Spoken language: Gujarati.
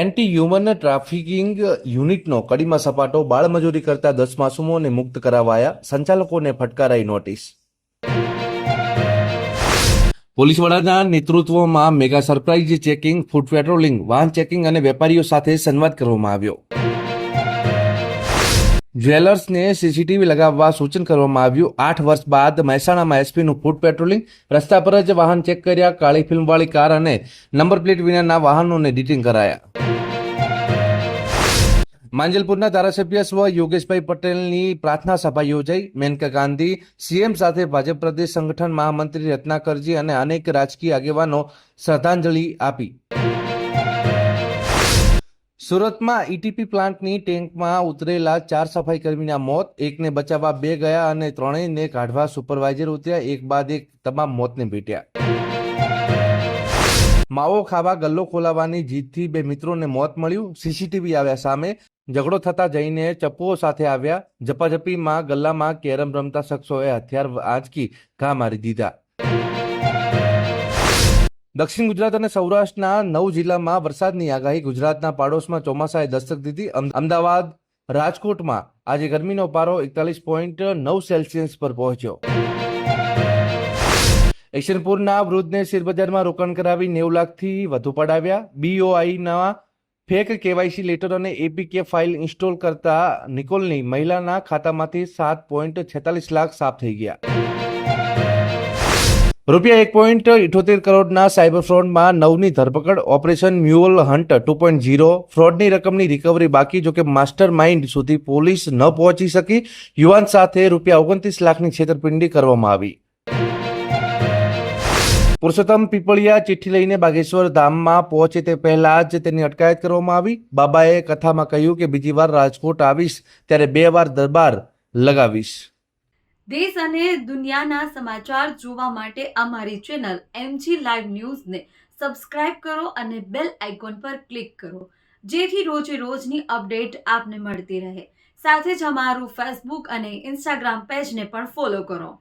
એન્ટી હ્યુમન ટ્રાફિકિંગ યુનિટનો કડીમાં સપાટો, બાળમજૂરી કરતા 10 માસૂમોને મુક્ત કરાવાયા, સંચાલકોને ફટકારાઈ નોટિસ. પોલીસ વડાના નેતૃત્વમાં mega surprise checking, food patrolling, વાહન ચેકિંગ અને વેપારીઓ સાથે સંવાદ કરવામાં આવ્યો. જ્વેલર્સને સીસીટીવી લગાવવા સૂચન કરવામાં આવ્યું. 8 વર્ષ બાદ મહેસાણામાં એસપીનું ફૂડ પેટ્રોલિંગ, રસ્તા પર જ વાહન ચેક કર્યા. કાળી ફિલ્મવાળી કાર અને નંબર પ્લેટ વિનાના વાહનોને ડિટેઇન કરાયા. માંજલપુરના ધારાસભ્ય સ્વ યોગેશભાઈ પટેલની પ્રાર્થના સભા યોજાઈ. મેનકા ગાંધી, સીએમ સાથે ભાજપ પ્રદેશ સંગઠન મહામંત્રી રત્નાકરજી અને અનેક રાજકીય આગેવાનો શ્રદ્ધાંજલિ આપી. સુરતમાં ઈટીપી પ્લાન્ટની ટેન્કમાં ઉતરેલા 4 સફાઈ કર્મીના મોત, એકને બચાવવા 2 ગયા અને ત્રણેયને કાઢવા સુપરવાઇઝર ઉતર્યા. એક બાદ એક તમામ મોતને ભેટ્યા. માવો ખાવા ગલ્લો ખોલાવવાની જીદથી 2 મિત્રોને મોત મળ્યું. સીસીટીવી આવ્યા સામે. ઝઘડો થતા જઈને ચપ્પુઓ સાથે આવ્યા. ઝપાઝપીમાં ગલ્લામાં કેરમ રમતા શખ્સોએ હથિયાર આંચકી ઘા મારી દીધા. દક્ષિણ ગુજરાત અને સૌરાષ્ટ્રના 9 જિલ્લામાં વરસાદની આગાહી. ગુજરાતના પાડોશમાં ચોમાસાએ દસ્તક દીધી. અમદાવાદ, રાજકોટમાં આજે ગરમીનો પારો 41.9 સેલ્સિયસ પર પહોંચ્યો. ઈશનપુરના વૃદ્ધને શેરબજારમાં રોકાણ કરાવી 90 લાખથી વધુ પડાવ્યા. બીઓઆઈના ફેક કેવાયસી લેટર અને એપીકે ફાઇલ ઇન્સ્ટોલ કરતા નિકોલની મહિલાના ખાતામાંથી 7.46 લાખ સાફ થઈ ગયા. રૂપિયા 1.78 કરોડના સાયબર ફ્રોડમાં 9ની ધરપકડ. Operation mule hunt 2.0. ફ્રોડની રકમની રિકવરી બાકી. જોકે માસ્ટર માઇન્ડ સુધી પોલીસ ન પહોંચી શકી. યુવાન સાથે રૂપિયા 29 લાખની છેતરપિંડી કરવામાં આવી. પુરુષોત્તમ પીપળિયા ચિઠ્ઠી લઈને બાગેશ્વર ધામમાં પહોંચે તે પહેલા જ તેની અટકાયત કરવામાં આવી. બાબાએ કથામાં કહ્યું કે બીજી વાર રાજકોટ આવીશ ત્યારે 2 વાર દરબાર લગાવીશ. દેશ અને દુનિયાના સમાચાર જોવા માટે અમારી ચેનલ MG લાઈવ ન્યૂઝને સબસ્ક્રાઇબ કરો અને બેલ આઇકોન પર ક્લિક કરો, જેથી રોજે રોજની અપડેટ આપને મળતી રહે. સાથે જ અમારું ફેસબુક અને ઇન્સ્ટાગ્રામ પેજને પણ ફોલો કરો.